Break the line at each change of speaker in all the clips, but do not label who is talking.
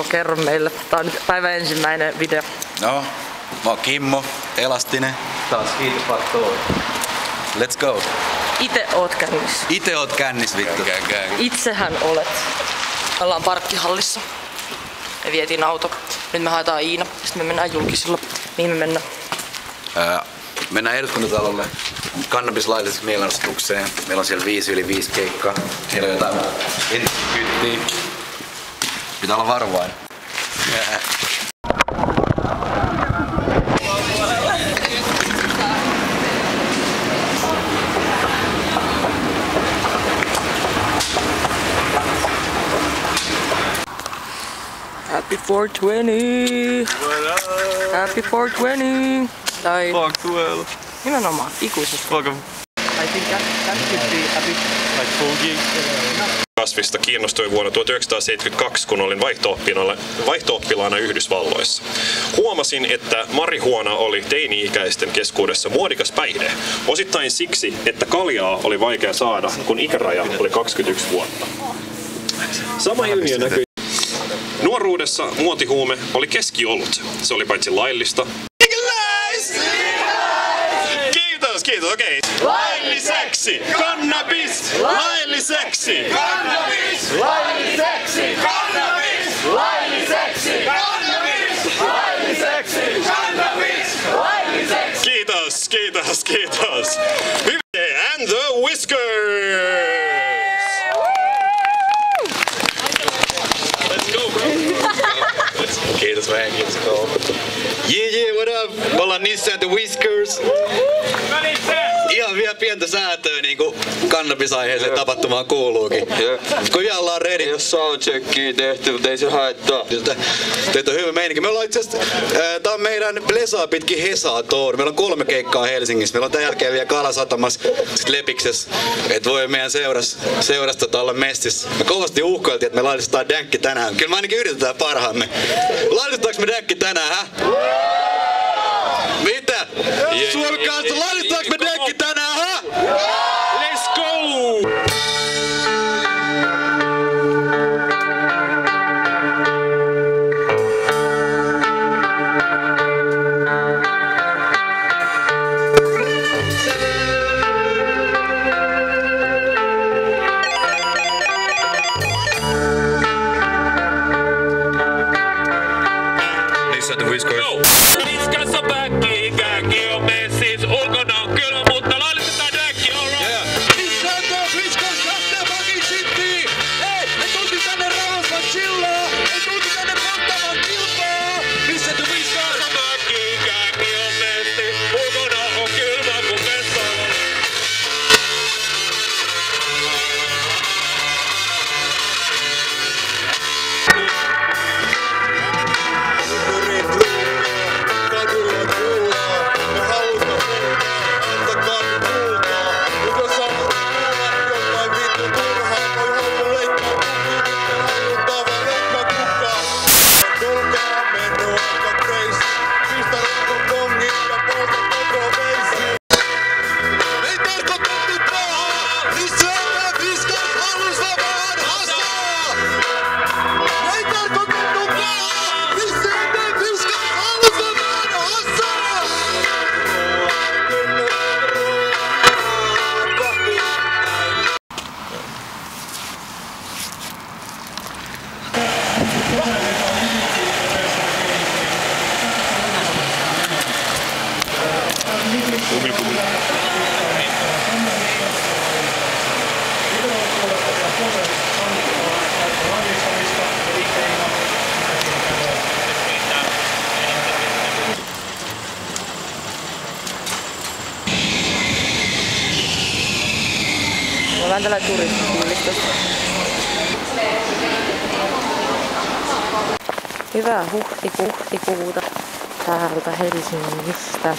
Kerro meille. Tää on nyt päivän ensimmäinen video.
No, mä oon Kimmo, Elastinen.
Taas kiitos vaikka toi.
Let's go.
Ite oot kännis.
Ite oot kännis vittu.
Itsehän olet. Me ollaan parkkihallissa. Me vietiin auto. Nyt me haetaan Iina. Sitten me mennään julkisilla. Mihin me mennään?
Mennään eduskuntatalolle kannabislailliseksi mielenostukseen. Meillä on siellä 5/5 keikkaa. Siellä on jotain kyttiä. Pitää olla varovainen.
Happy 420! Happy 420! Tai...
Fuck 12.
Nimenomaan, ikuisesti.
Welcome.
I think that should be a bit...
Like boogie.
Kasvista kiinnostuin vuonna 1972, kun olin vaihto-oppilaana Yhdysvalloissa. Huomasin, että marihuona oli teini-ikäisten keskuudessa muodikas päihde. Osittain siksi, että kaljaa oli vaikea saada, kun ikäraja oli 21 vuotta. Sama ilmiö näkyi. Nuoruudessa muotihuume oli keskiolut. Se oli paitsi laillista. Kiitos, okei. Lailliseksi! Kannabis! Lailliseksi! Kannabis! Lailliseksi! Kannabis! Lailliseksi! Kannabis! Lailliseksi! Kannabis! Lailliseksi! Kiitos! And the Whiskers! Let's go, bro! Kiitos vähän, kiitos.
Yeah, what up? Me ollaan Nisse and the Whiskers. Ihan vielä pientä säätöä niinku kannabisaiheeseen tapahtumaan kuuluukin. Kun vielä ollaan ready.
Ei oo soundcheckia tehty, mutta ei se haittaa.
Teitä on hyvä meininki. Me ollaan itse asiassa, tää on meidän Plesaa pitkin Hesaa tour. Meillä on 3 keikkaa Helsingissä. Meillä on tämän jälkeen vielä Kalasatamassa, sit Lepiksessä. Et voi meidän seurasta olla messissä. Me kovasti uhkoiltiin, että me laitetaan dänkki tänään. Kyllä me ainakin yritetään parhaamme. Laitetaanko me dänkki tänään, hä? Mitä? Suomen kanssa, laitetaanko me dänkki tänään, hä?
Let's go!
Nisse and the Whiskers.
Niskassa päkki, käki on messis, ulkona on kylmä, mutta laillistetaan däkki, alright?
Nisse and the Whiskers, lähtee fucking shittiin! Ei, me tultiin tänne rauhassa chillaa! Ei tultiin tänne polttamaan kilpaa! Nisse and the Whiskers!
Päkki, käki on messis, ulkona on kylmä, kun vessalla.
Ollaan tällä turistifiilistä. Hyvää huhtikuuta täältä Helsingistä.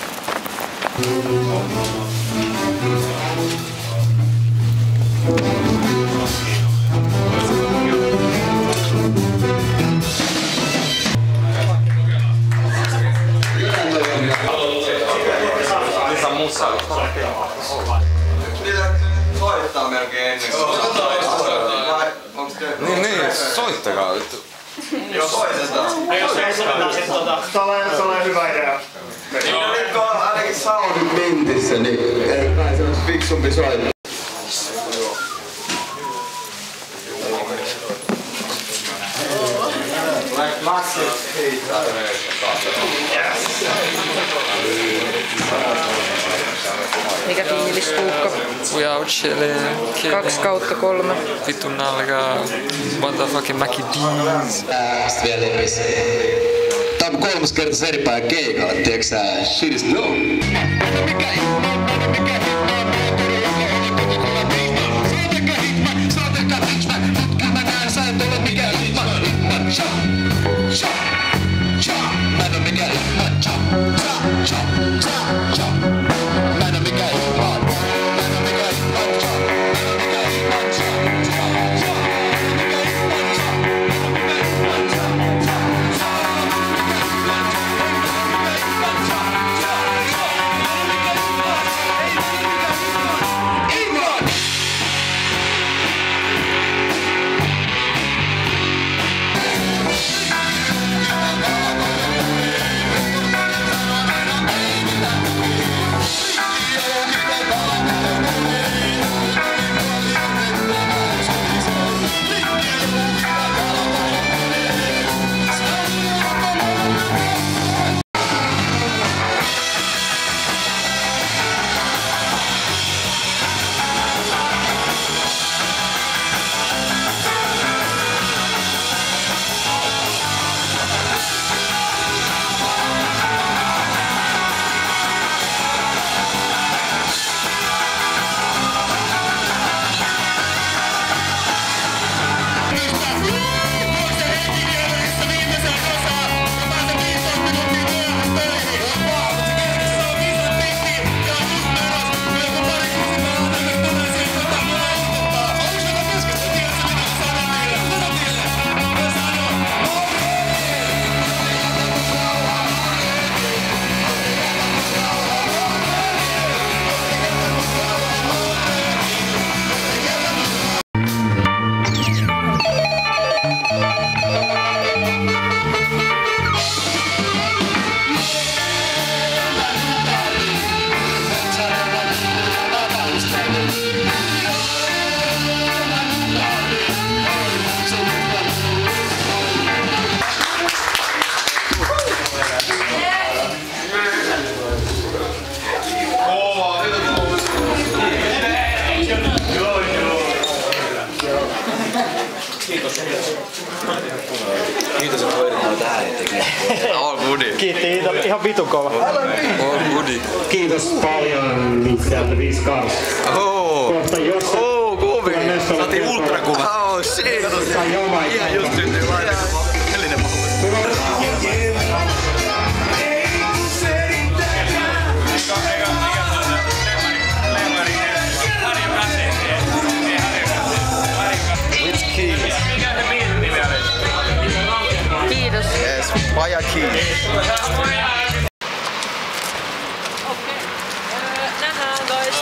Soittaa melkein ennen kuin niin, soittakaa.
Se on hyvä idea.
Siinä oli ainakin soundit mintissä, niin kai se olisi fiksumpi soittaa.
Mikä fiilis, Tuukka?
We out chilling.
2/3.
Vittu nalkaa. Motherfucking Mackie D's.
Sitten vielä lepis. Tää on 3. kerta seripäivän keikalla, tiiäks sä? Shit is low.
Kiitos, että hoidit noita äänitekijä. All goodie.
Kiitti ihan vitun kova.
All goodie.
Kiitos paljon sieltä 52. Kohta jossain.
Kuvi. Saatiin ultrakuva. Oh shit. Ihan just syntyi laitetta. Hellinen mahu.
Kiitos.
Yes, Paja Keys.
Nähdään, guys.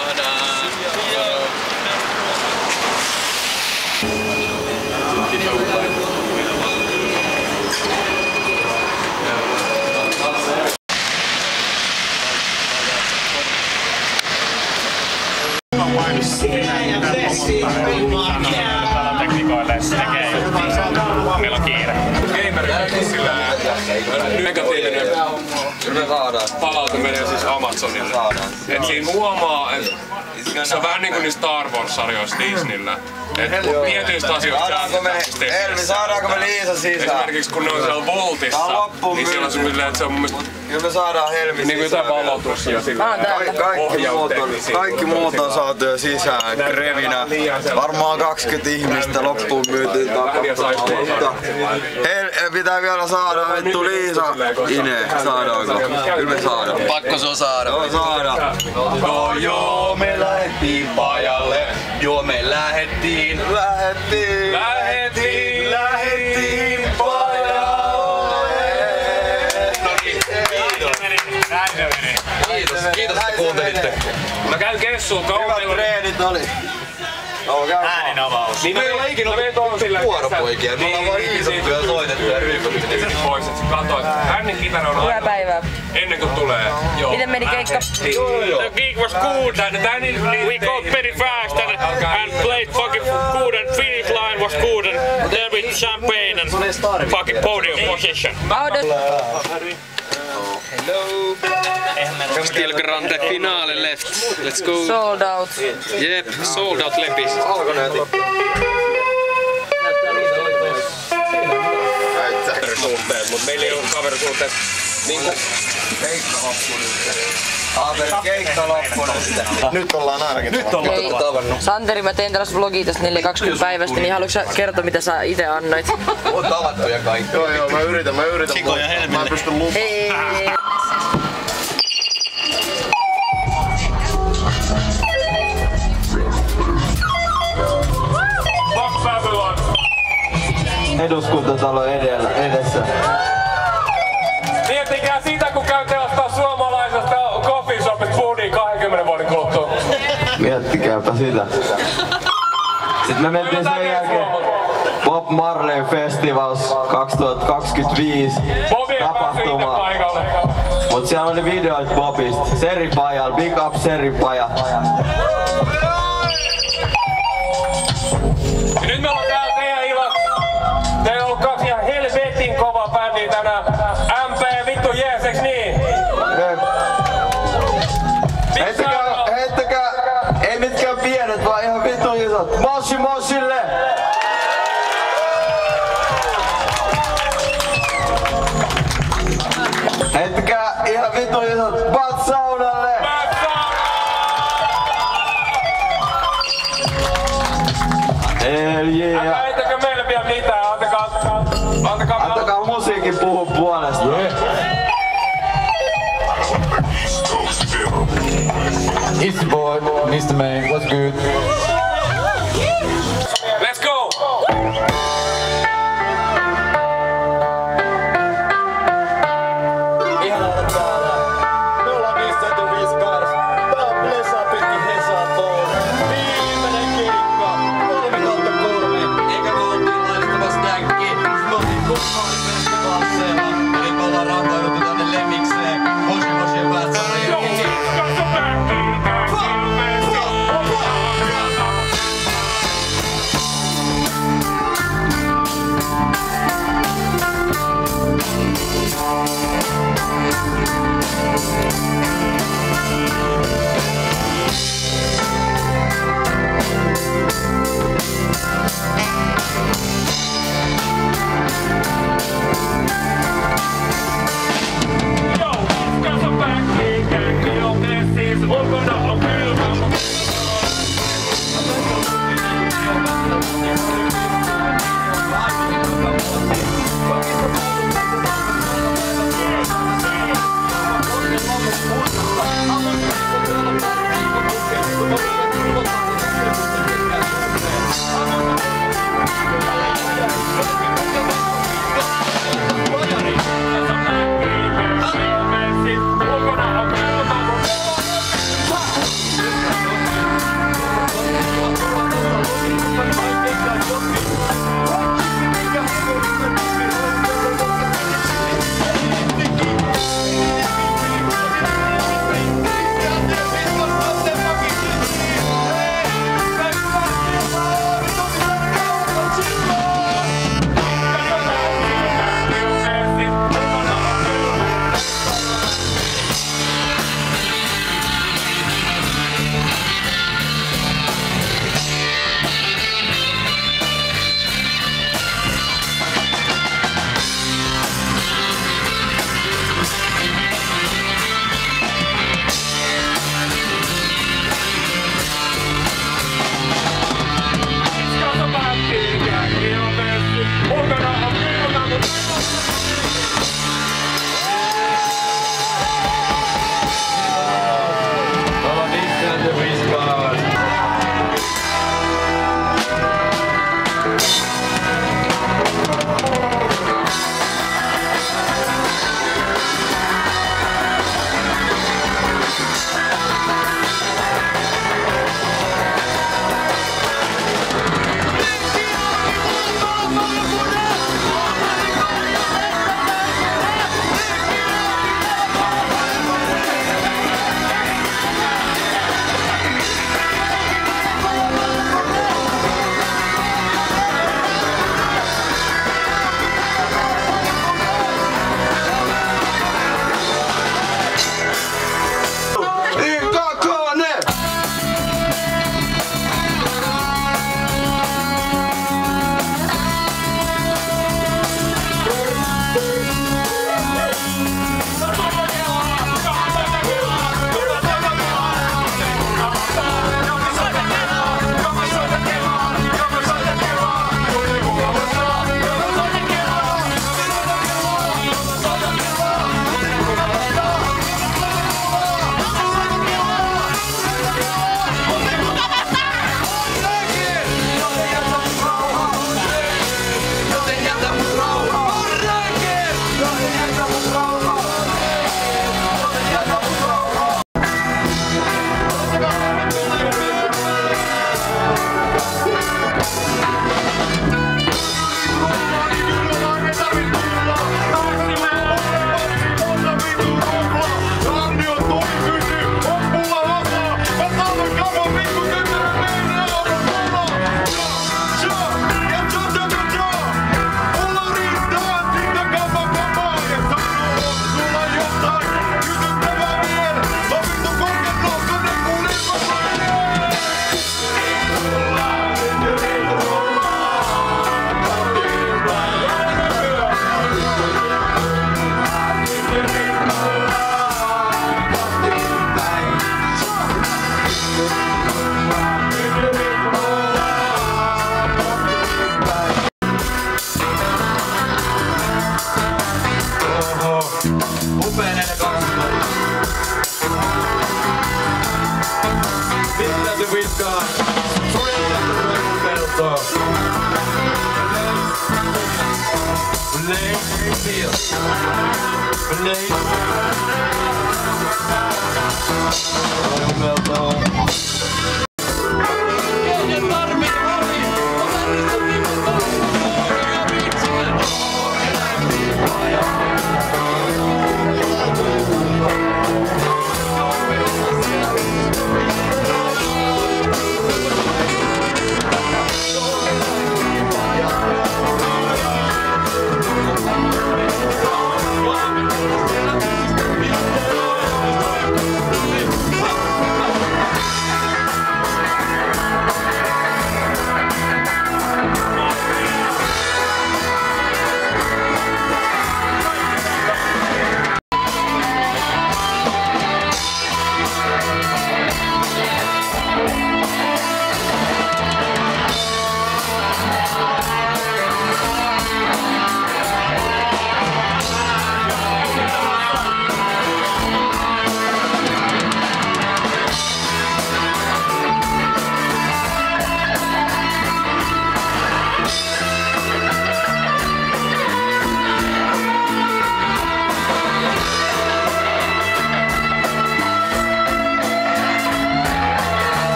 Meillä on kiire. Gamerille sillä negatiivinen palaute menee siis Amazonille. Et siinä huomaa, että se on vähän niinku niistä Star Wars-sarjoista Disneyllä. Et tietyistä asioista
Saadaanko me Liisa sisään?
Esimerkiksi kun ne on siellä Voltissa, niin siellä on semmoinen, että se on mun mielestä
kyllä me saadaan Helmi
niinku jotain valotus ja sillä
kaikki muut on saatu jo sisään krevinä. Varmaan 20 ihmistä loppuun myytiin pitää vielä saada vittu Liisa Ine. Saadaanko? Kyllä me saadaan.
Pakko se on saada.
Joo, me lähettiin Pajalle.
Joo, me lähettiin
Pajalle.
Kiitos, että kuuntelitte.
Mä käyn kessuun
Hyvät treenit oli.
Äänenavaus. Niin
me ei olla ikinä vuoropoikia, me ollaan vaan hiisattu ja soitettu ja ryypätty.
Pois, et sä katsoit. Hänen kitara on
Hyvää päivää.
ennen kuin tulee.
Miten meni keikka?
The gig was good and we got very fast and played fucking good and finish line was good and then with champagne and fucking podium position.
Hello. Still grande finale left. Let's go.
Sold out.
Jep, sold out lepis.
Kaverisuhteet, mut meillä ei oo kaverisuhteet niinku
Keikkaloppu nyt. Nyt ollaan ainakin tavannut.
Santeri, mä teen tällaista vlogia tästä 420 päivästä, niin haluatko sä kertoa mitä sä ite annoit?
On tavattuja kaikki. Joo, mä yritän.
Sikoja helmille.
Mä en pysty lupaan.
Hei!
Eduskuntatalo edessä.
Miettikää sitä, kun käytte ostaa suomalaisesta coffee shopista foodin 20 vuoden kuluttua.
Miettikääpä sitä. Sitten me mentiin sen jälkeen Bob Marley Festivals 2025 tapahtumaan. Mut siellä oli videoit Bobista. Seripajal, big up Seripaja.
Ja nyt me ollaan täällä teidän iloksi. Teillä on ollut 2 ihan helvetin kovaa bändiä tänään. MP vittu jees, eiks niin?
Heittäkää, ei mitkään pienet, vaan ihan vittu isot. Moshille! Heittäkää ihan vittu isot Bad Saunalle! Hell yeah!
Älkää heittäkää meille vielä mitään, antakaa
musiikin puhua puolesta.
It's the boy, Mr. Man, what's good?
Let's go!
Me ollaan 575 Cars. Tää on Blesa pitkin Hesatoon. Viimeinen keikka. 3/3. Eikä me oltiin laistavassa täkkiin. Me oltiin Kukkaalifestivaalisella. Eli me ollaan rantauduttu tänne Lemmikseen. Hoshi ja Bad Saunalle.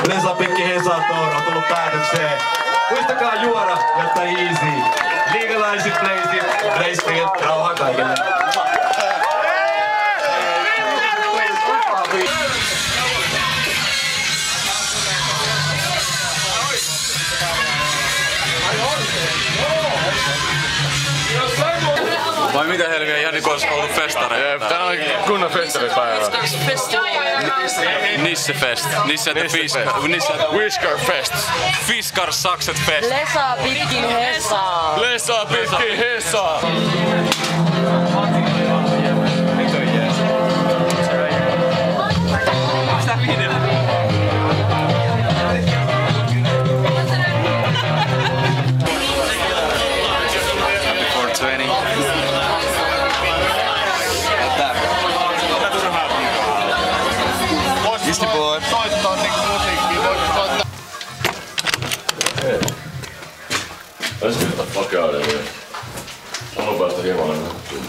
Blesa Pikki Hesator on tullut päätökseen. Muistakaa juoda, jotta easy. Legalize it, place it, place it. Rauhaa kaikille.
Vai mitä helviä, Jani Korska on ollut festareita?
Tää on kunnon festaripäivä.
Nissefest. Nisse at the Fiskar.
Whisker Fest.
Fiskar Sakset Fest.
Blesa Pikki Hesator.
Blesa Pikki Hesator.
Let's get the fuck out of here. I'm about to hear one.